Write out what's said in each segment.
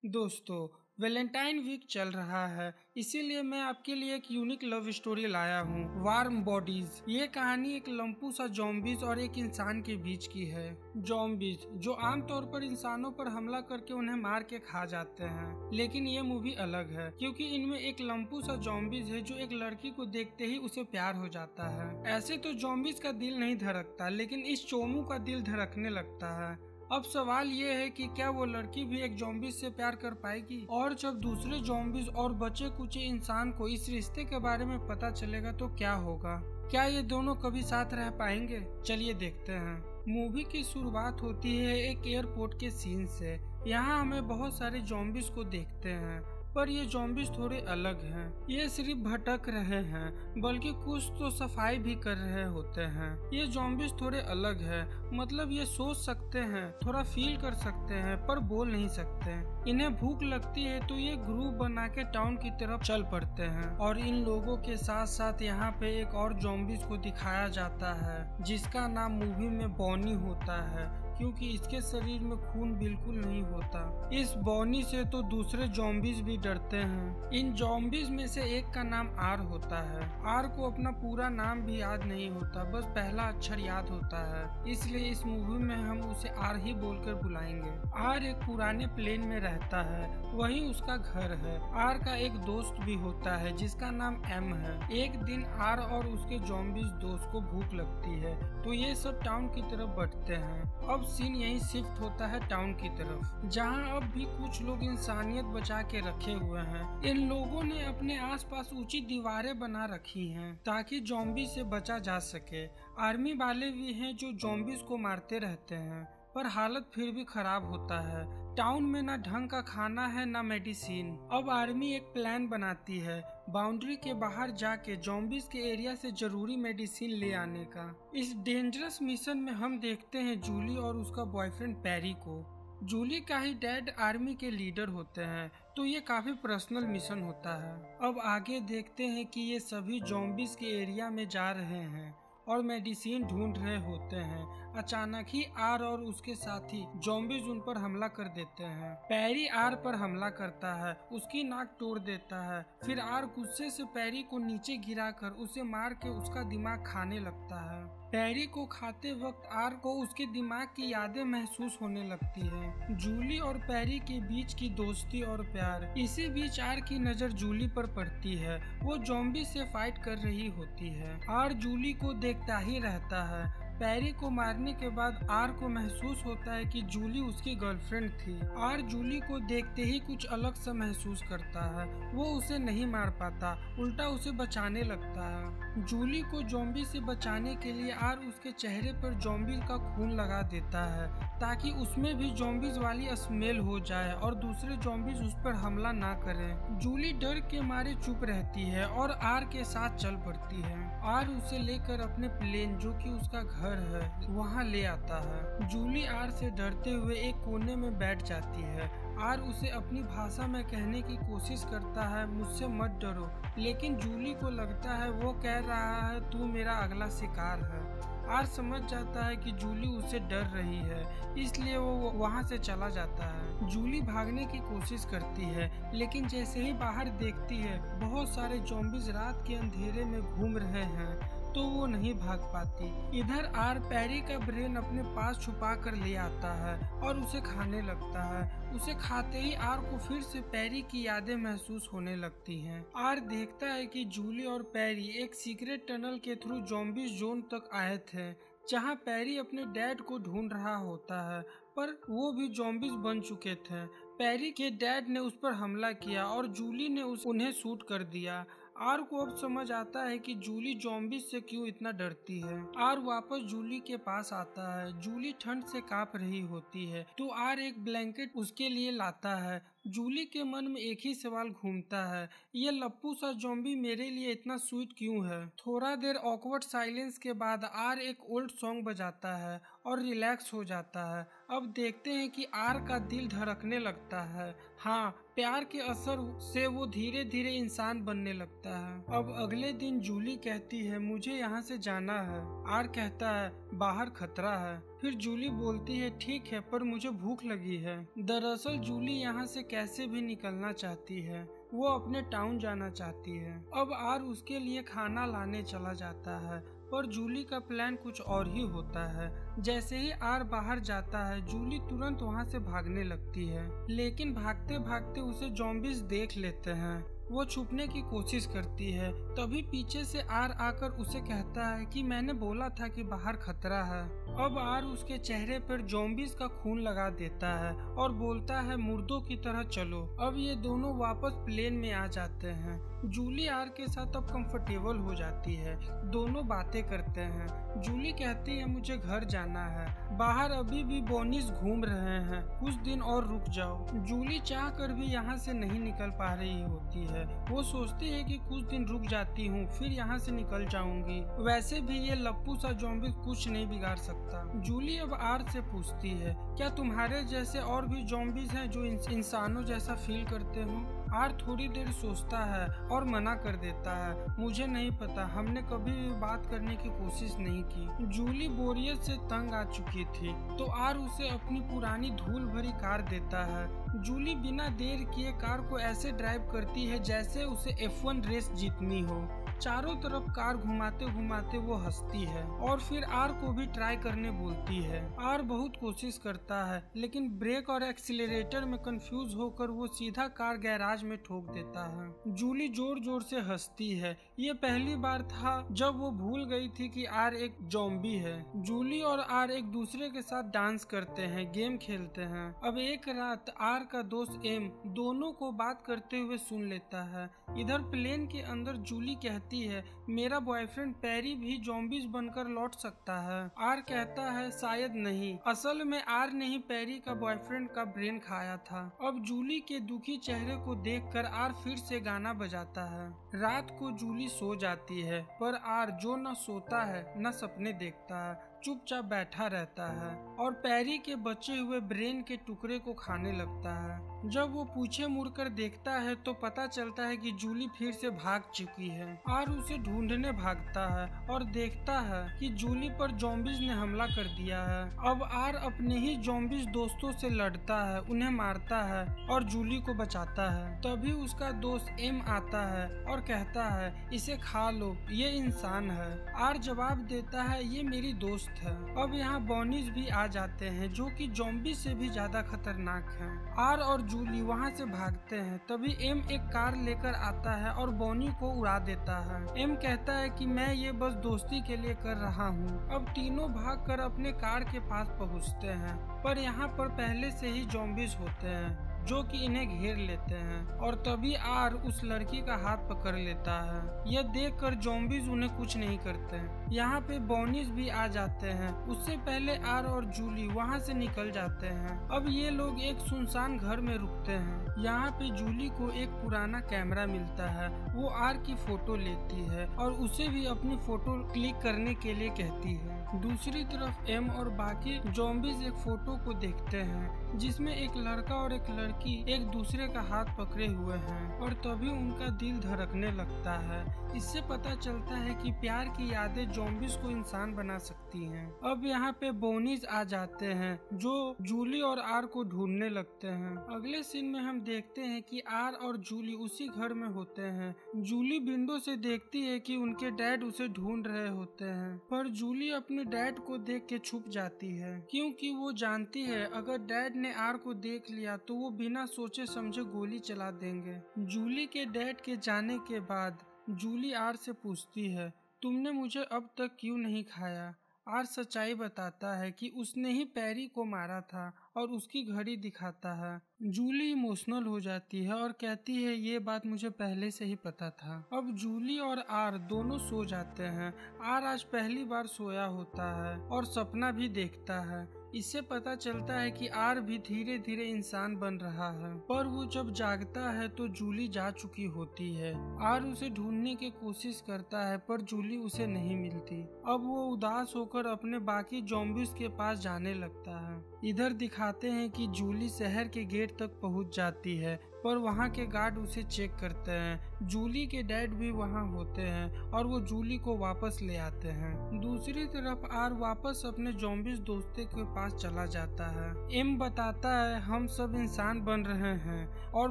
दोस्तों, Valentine week चल रहा है, इसीलिए मैं आपके लिए एक यूनिक लव स्टोरी लाया हूँ, वार्म बॉडीज। ये कहानी एक लंपू सा जॉम्बीज और एक इंसान के बीच की है। जॉम्बीज जो आमतौर पर इंसानों पर हमला करके उन्हें मार के खा जाते हैं, लेकिन ये मूवी अलग है क्योंकि इनमें एक लंपू सा जॉम्बीज है जो एक लड़की को देखते ही उसे प्यार हो जाता है। ऐसे तो जॉम्बीज का दिल नहीं धड़कता, लेकिन इस चोमू का दिल धड़कने लगता है। अब सवाल ये है कि क्या वो लड़की भी एक जॉम्बीज से प्यार कर पाएगी, और जब दूसरे जॉम्बीज और बचे कुचे इंसान को इस रिश्ते के बारे में पता चलेगा तो क्या होगा? क्या ये दोनों कभी साथ रह पाएंगे? चलिए देखते हैं। मूवी की शुरुआत होती है एक एयरपोर्ट के सीन से। यहाँ हमें बहुत सारे जॉम्बीज को देखते हैं, पर ये जॉम्बीज थोड़े अलग हैं। ये सिर्फ भटक रहे हैं, बल्कि कुछ तो सफाई भी कर रहे होते हैं। ये जॉम्बीज थोड़े अलग है, मतलब ये सोच सकते हैं, थोड़ा फील कर सकते हैं, पर बोल नहीं सकते। इन्हें भूख लगती है तो ये ग्रुप बना के टाउन की तरफ चल पड़ते हैं। और इन लोगों के साथ साथ यहाँ पे एक और जॉम्बीज को दिखाया जाता है, जिसका नाम मूवी में बॉनी होता है, क्योंकि इसके शरीर में खून बिल्कुल नहीं होता। इस बॉनी से तो दूसरे जॉम्बीज भी डरते हैं। इन जॉम्बीज में से एक का नाम आर होता है। आर को अपना पूरा नाम भी याद नहीं होता, बस पहला अक्षर याद होता है, इसलिए इस मूवी में हम उसे आर ही बोलकर बुलाएंगे। आर एक पुराने प्लेन में रहता है, वही उसका घर है। आर का एक दोस्त भी होता है जिसका नाम एम है। एक दिन आर और उसके जॉम्बीज दोस्त को भूख लगती है, तो ये सब टाउन की तरफ बढ़ते हैं। अब सीन यही शिफ्ट होता है टाउन की तरफ, जहां अब भी कुछ लोग इंसानियत बचा के रखे हुए हैं। इन लोगों ने अपने आसपास ऊंची दीवारें बना रखी हैं ताकि जॉम्बी से बचा जा सके। आर्मी वाले भी हैं जो जॉम्बीज को मारते रहते हैं, पर हालत फिर भी खराब होता है। टाउन में ना ढंग का खाना है ना मेडिसिन। अब आर्मी एक प्लान बनाती है बाउंड्री के बाहर जाके जॉम्बीज के एरिया से जरूरी मेडिसिन ले आने का। इस डेंजरस मिशन में हम देखते हैं जूली और उसका बॉयफ्रेंड पैरी को। जूली का ही डैड आर्मी के लीडर होते हैं, तो ये काफी पर्सनल मिशन होता है। अब आगे देखते हैं कि ये सभी जॉम्बीज के एरिया में जा रहे हैं और मेडिसिन ढूंढ रहे होते हैं। अचानक ही आर और उसके साथी जॉम्बीज उन पर हमला कर देते हैं। पैरी आर पर हमला करता है, उसकी नाक तोड़ देता है। फिर आर गुस्से से पैरी को नीचे गिराकर उसे मार के उसका दिमाग खाने लगता है। पैरी को खाते वक्त आर को उसके दिमाग की यादें महसूस होने लगती है। जूली और पैरी के बीच की दोस्ती और प्यार। इसी बीच आर की नजर जूली पर पड़ती है, वो जॉम्बी से फाइट कर रही होती है। आर जूली को देखता ही रहता है। पैरी को मारने के बाद आर को महसूस होता है कि जूली उसकी गर्लफ्रेंड थी। आर जूली को देखते ही कुछ अलग सा महसूस करता है। वो उसे नहीं मार पाता, उल्टा उसे बचाने लगता है। जूली को जॉम्बी से बचाने के लिए आर उसके चेहरे पर जॉम्बी का खून लगा देता है, ताकि उसमें भी जॉम्बीज वाली स्मेल हो जाए और दूसरे जॉम्बीज उस पर हमला ना करें। जूली डर के मारे चुप रहती है और आर के साथ चल पड़ती है। आर उसे लेकर अपने प्लेन, जो कि उसका घर है, वहाँ ले आता है। जूली आर से डरते हुए एक कोने में बैठ जाती है। आर उसे अपनी भाषा में कहने की कोशिश करता है, मुझसे मत डरो, लेकिन जूली को लगता है वो कह रहा है तू मेरा अगला शिकार है। आर समझ जाता है कि जूली उसे डर रही है, इसलिए वो वहाँ से चला जाता है। जूली भागने की कोशिश करती है, लेकिन जैसे ही बाहर देखती है बहुत सारे जॉम्बीज रात के अंधेरे में घूम रहे हैं, तो वो नहीं भाग पाती। इधर आर पैरी का ब्रेन अपने पास छुपा कर ले आता है और उसे खाने लगता है। उसे खाते ही आर को फिर से पैरी की यादें महसूस होने लगती हैं। आर देखता है कि जूली और पैरी एक सीक्रेट टनल के थ्रू जॉम्बीज जोन तक आए थे, जहां पैरी अपने डैड को ढूंढ रहा होता है, पर वो भी जॉम्बीज बन चुके थे। पैरी के डैड ने उस पर हमला किया और जूली ने उन्हें शूट कर दिया। आर को अब समझ आता है कि जूली जॉम्बीज से क्यों इतना डरती है। आर वापस जूली के पास आता है। जूली ठंड से कांप रही होती है, तो आर एक ब्लैंकेट उसके लिए लाता है। जूली के मन में एक ही सवाल घूमता है, ये लप्पू सा जॉम्बी मेरे लिए इतना स्वीट क्यों है। थोड़ा देर ऑकवर्ड साइलेंस के बाद आर एक ओल्ड सॉन्ग बजाता है और रिलैक्स हो जाता है। अब देखते हैं कि आर का दिल धड़कने लगता है। हाँ, प्यार के असर से वो धीरे धीरे इंसान बनने लगता है। अब अगले दिन जूली कहती है मुझे यहाँ से जाना है। आर कहता है बाहर खतरा है। फिर जूली बोलती है ठीक है पर मुझे भूख लगी है। दरअसल जूली यहाँ से कैसे भी निकलना चाहती है, वो अपने टाउन जाना चाहती है। अब आर उसके लिए खाना लाने चला जाता है पर जूली का प्लान कुछ और ही होता है। जैसे ही आर बाहर जाता है जूली तुरंत वहाँ से भागने लगती है, लेकिन भागते भागते उसे ज़ॉम्बीज देख लेते हैं। वो छुपने की कोशिश करती है, तभी पीछे से आर आकर उसे कहता है कि मैंने बोला था कि बाहर खतरा है। अब आर उसके चेहरे पर ज़ॉम्बीज का खून लगा देता है और बोलता है मुर्दों की तरह चलो। अब ये दोनों वापस प्लेन में आ जाते हैं। जूली आर के साथ अब कंफर्टेबल हो जाती है, दोनों बातें करते हैं। जूली कहती है मुझे घर जाना है, बाहर अभी भी बोनीज घूम रहे हैं, कुछ दिन और रुक जाओ। जूली चाह कर भी यहाँ से नहीं निकल पा रही होती है। वो सोचती है कि कुछ दिन रुक जाती हूँ फिर यहाँ से निकल जाऊंगी, वैसे भी ये लप्पू सा ज़ॉम्बी कुछ नहीं बिगाड़ सकता। जूली अब आर से पूछती है क्या तुम्हारे जैसे और भी ज़ॉम्बीज हैं जो इंसानों जैसा फील करते हो। आर थोड़ी देर सोचता है और मना कर देता है मुझे नहीं पता, हमने कभी भी बात करने की कोशिश नहीं की। जूली बोरियत से तंग आ चुकी थी तो आर उसे अपनी पुरानी धूल भरी कार देता है। जूली बिना देर किए कार को ऐसे ड्राइव करती है जैसे उसे F1 रेस जीतनी हो। चारों तरफ कार घुमाते घुमाते वो हंसती है और फिर आर को भी ट्राई करने बोलती है। आर बहुत कोशिश करता है लेकिन ब्रेक और एक्सीलरेटर में कंफ्यूज होकर वो सीधा कार गैराज में ठोक देता है। जूली जोर जोर से हंसती है, ये पहली बार था जब वो भूल गई थी कि आर एक ज़ॉम्बी है। जूली और आर एक दूसरे के साथ डांस करते हैं, गेम खेलते हैं। अब एक रात आर का दोस्त एम दोनों को बात करते हुए सुन लेता है। इधर प्लेन के अंदर जूली कहती है मेरा बॉयफ्रेंड पैरी भी ज़ॉम्बीज बनकर लौट सकता है। आर कहता है शायद नहीं, असल में आर ने ही पैरी का बॉयफ्रेंड का ब्रेन खाया था। अब जूली के दुखी चेहरे को देखकर आर फिर से गाना बजाता है। रात को जूली सो जाती है पर आर जो न सोता है न सपने देखता है, चुपचाप बैठा रहता है और पैरी के बचे हुए ब्रेन के टुकड़े को खाने लगता है। जब वो पीछे मुड़कर देखता है तो पता चलता है कि जूली फिर से भाग चुकी है। आर उसे ढूंढने भागता है और देखता है कि जूली पर ज़ॉम्बीज ने हमला कर दिया है। अब आर अपने ही ज़ॉम्बीज दोस्तों से लड़ता है, उन्हें मारता है और जूली को बचाता है। तभी उसका दोस्त एम आता है और कहता है इसे खा लो, ये इंसान है। आर जवाब देता है ये मेरी दोस्त है। अब यहाँ बॉनीज भी आ जाते हैं जो कि ज़ॉम्बी से भी ज्यादा खतरनाक हैं। आर और जूली वहाँ से भागते हैं, तभी एम एक कार लेकर आता है और बॉनी को उड़ा देता है। एम कहता है कि मैं ये बस दोस्ती के लिए कर रहा हूँ। अब तीनों भागकर अपने कार के पास पहुँचते हैं पर यहाँ पर पहले से ही ज़ॉम्बीज होते हैं जो कि इन्हें घेर लेते हैं और तभी आर उस लड़की का हाथ पकड़ लेता है। यह देखकर ज़ॉम्बीज उन्हें कुछ नहीं करते। यहाँ पे बॉनीज भी आ जाते हैं, उससे पहले आर और जूली वहाँ से निकल जाते हैं। अब ये लोग एक सुनसान घर में रुकते हैं। यहाँ पे जूली को एक पुराना कैमरा मिलता है, वो आर की फोटो लेती है और उसे भी अपनी फोटो क्लिक करने के लिए कहती है। दूसरी तरफ एम और बाकी ज़ॉम्बीज एक फोटो को देखते हैं जिसमें एक लड़का और एक लड़की एक दूसरे का हाथ पकड़े हुए हैं और तभी उनका दिल धड़कने लगता है। इससे पता चलता है कि प्यार की यादें ज़ॉम्बीज को इंसान बना सकती हैं। अब यहाँ पे बोनीज आ जाते हैं जो जूली और आर को ढूंढने लगते हैं। अगले सीन में हम देखते हैं कि आर और जूली उसी घर में होते हैं। जूली विंडो से देखती है कि उनके डैड उसे ढूंढ रहे होते हैं पर जूली अपने डैड को देख के छुप जाती है क्योंकि वो जानती है अगर डैड ने आर को देख लिया तो वो बिना सोचे समझे गोली चला देंगे। जूली के डैड के जाने के बाद जूली आर से पूछती है तुमने मुझे अब तक क्यों नहीं खाया। आर सच्चाई बताता है कि उसने ही पैरी को मारा था और उसकी घड़ी दिखाता है। जूली इमोशनल हो जाती है और कहती है ये बात मुझे पहले से ही पता था। अब जूली और आर दोनों सो जाते हैं। आर आज पहली बार सोया होता है और सपना भी देखता है। इससे पता चलता है कि आर भी धीरे धीरे इंसान बन रहा है पर वो जब जागता है तो जूली जा चुकी होती है। आर उसे ढूंढने की कोशिश करता है पर जूली उसे नहीं मिलती। अब वो उदास होकर अपने बाकी ज़ॉम्बीज के पास जाने लगता है। इधर दिखाते हैं कि जूली शहर के गेट तक पहुंच जाती है पर वहाँ के गार्ड उसे चेक करते हैं। जूली के डैड भी वहाँ होते हैं और वो जूली को वापस ले आते हैं। दूसरी तरफ आर वापस अपने ज़ॉम्बीज़ दोस्तों के पास चला जाता है। एम बताता है हम सब इंसान बन रहे हैं और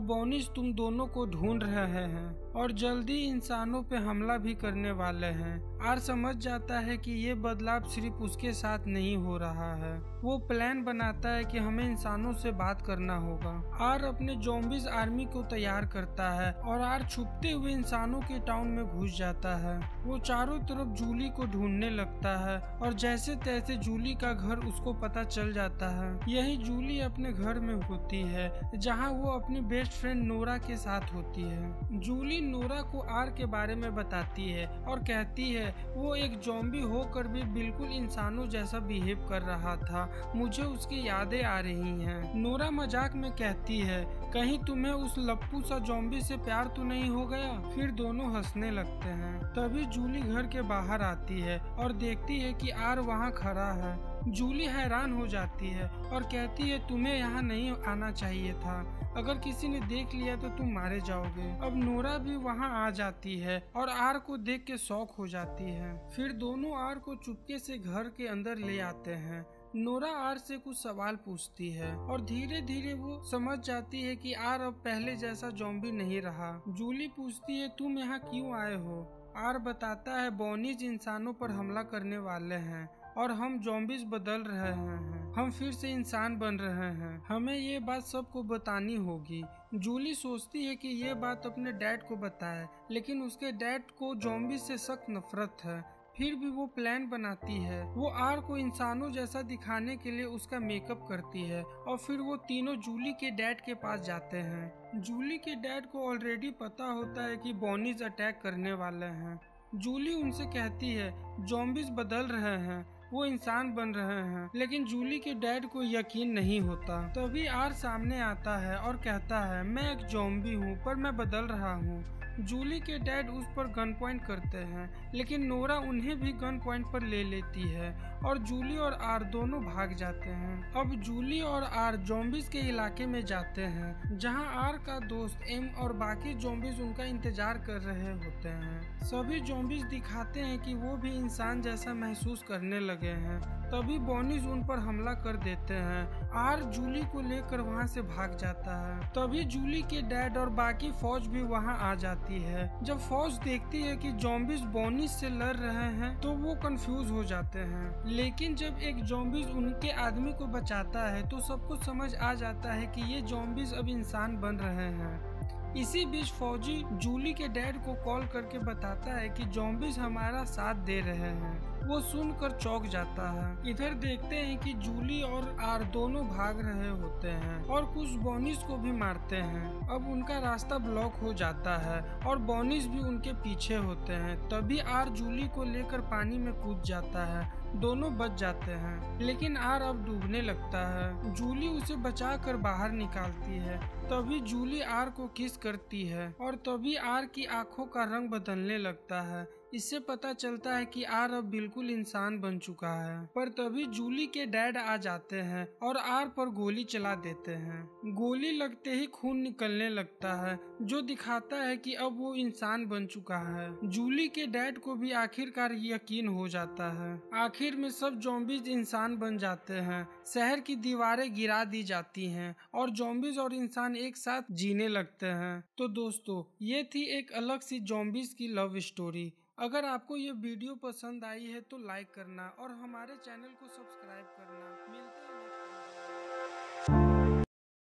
बॉनीज तुम दोनों को ढूंढ रहे हैं और जल्दी इंसानों पे हमला भी करने वाले हैं। आर समझ जाता है कि ये बदलाव सिर्फ उसके साथ नहीं हो रहा है। वो प्लान बनाता है कि हमें इंसानों से बात करना होगा। आर अपने ज़ॉम्बीज़ आर्मी को तैयार करता है और आर छुपते हुए इंसानों के टाउन में घुस जाता है। वो चारों तरफ जूली को ढूंढने लगता है और जैसे तैसे जूली का घर उसको पता चल जाता है। यही जूली अपने घर में होती है जहाँ वो अपनी बेस्ट फ्रेंड नोरा के साथ होती है। जूली नोरा को आर के बारे में बताती है और कहती है वो एक ज़ॉम्बी होकर भी बिल्कुल इंसानों जैसा बिहेव कर रहा था, मुझे उसकी यादें आ रही हैं। नोरा मजाक में कहती है कहीं तुम्हें उस लप्पू सा ज़ॉम्बी से प्यार तो नहीं हो गया। फिर दोनों हंसने लगते हैं। तभी जूली घर के बाहर आती है और देखती है कि आर वहाँ खड़ा है। जूली हैरान हो जाती है और कहती है तुम्हें यहाँ नहीं आना चाहिए था, अगर किसी ने देख लिया तो तुम मारे जाओगे। अब नोरा भी वहाँ आ जाती है और आर को देख के शॉक हो जाती है। फिर दोनों आर को चुपके से घर के अंदर ले आते हैं। नोरा आर से कुछ सवाल पूछती है और धीरे धीरे वो समझ जाती है कि आर अब पहले जैसा ज़ॉम्बी नहीं रहा। जूली पूछती है तुम यहाँ क्यों आए हो। आर बताता है बॉनीज इंसानों पर हमला करने वाले हैं और हम ज़ॉम्बीज़ बदल रहे हैं, हम फिर से इंसान बन रहे हैं, हमें ये बात सबको बतानी होगी। जूली सोचती है कि ये बात अपने डैड को बताए, लेकिन उसके डैड को ज़ॉम्बी से सख्त नफरत है। फिर भी वो प्लान बनाती है। वो आर को इंसानों जैसा दिखाने के लिए उसका मेकअप करती है और फिर वो तीनों जूली के डैड के पास जाते हैं। जूली के डैड को ऑलरेडी पता होता है कि बॉनीज अटैक करने वाले हैं। जूली उनसे कहती है ज़ॉम्बीज़ बदल रहे हैं, वो इंसान बन रहे हैं, लेकिन जूली के डैड को यकीन नहीं होता। तभी आर सामने आता है और कहता है मैं एक ज़ॉम्बी हूँ पर मैं बदल रहा हूँ। जूली के डैड उस पर गन पॉइंट करते हैं, लेकिन नोरा उन्हें भी गन पॉइंट पर ले लेती है और जूली और आर दोनों भाग जाते हैं। अब जूली और आर ज़ॉम्बीज़ के इलाके में जाते हैं जहां आर का दोस्त एम और बाकी ज़ॉम्बीज़ उनका इंतजार कर रहे होते हैं। सभी ज़ॉम्बीज़ दिखाते हैं कि वो भी इंसान जैसा महसूस करने लगे हैं। तभी बॉनीज उन पर हमला कर देते हैं। आर जूली को लेकर वहां से भाग जाता है। तभी जूली के डैड और बाकी फौज भी वहां आ जाती है। जब फौज देखती है कि ज़ॉम्बीज़ बॉनीज से लड़ रहे हैं तो वो कंफ्यूज हो जाते हैं, लेकिन जब एक ज़ॉम्बीज़ उनके आदमी को बचाता है तो सबको समझ आ जाता है कि ये ज़ॉम्बीज़ अब इंसान बन रहे हैं। इसी बीच फौजी जूली के डैड को कॉल करके बताता है कि ज़ॉम्बीज़ हमारा साथ दे रहे हैं। वो सुनकर चौंक जाता है। इधर देखते हैं कि जूली और आर दोनों भाग रहे होते हैं और कुछ बॉनीज को भी मारते हैं। अब उनका रास्ता ब्लॉक हो जाता है और बॉनीज भी उनके पीछे होते हैं। तभी आर जूली को लेकर पानी में कूद जाता है। दोनों बच जाते हैं, लेकिन आर अब डूबने लगता है। जूली उसे बचाकर बाहर निकालती है। तभी जूली आर को किस करती है और तभी आर की आंखों का रंग बदलने लगता है। इससे पता चलता है कि आर अब बिल्कुल इंसान बन चुका है। पर तभी जूली के डैड आ जाते हैं और आर पर गोली चला देते हैं। गोली लगते ही खून निकलने लगता है, जो दिखाता है कि अब वो इंसान बन चुका है। जूली के डैड को भी आखिरकार यकीन हो जाता है। आखिर में सब ज़ॉम्बीज़ इंसान बन जाते हैं। शहर की दीवारें गिरा दी जाती हैं और ज़ॉम्बीज़ और इंसान एक साथ जीने लगते हैं। तो दोस्तों, ये थी एक अलग सी ज़ॉम्बीज़ की लव स्टोरी। अगर आपको ये वीडियो पसंद आई है तो लाइक करना और हमारे चैनल को सब्सक्राइब करना। मिलते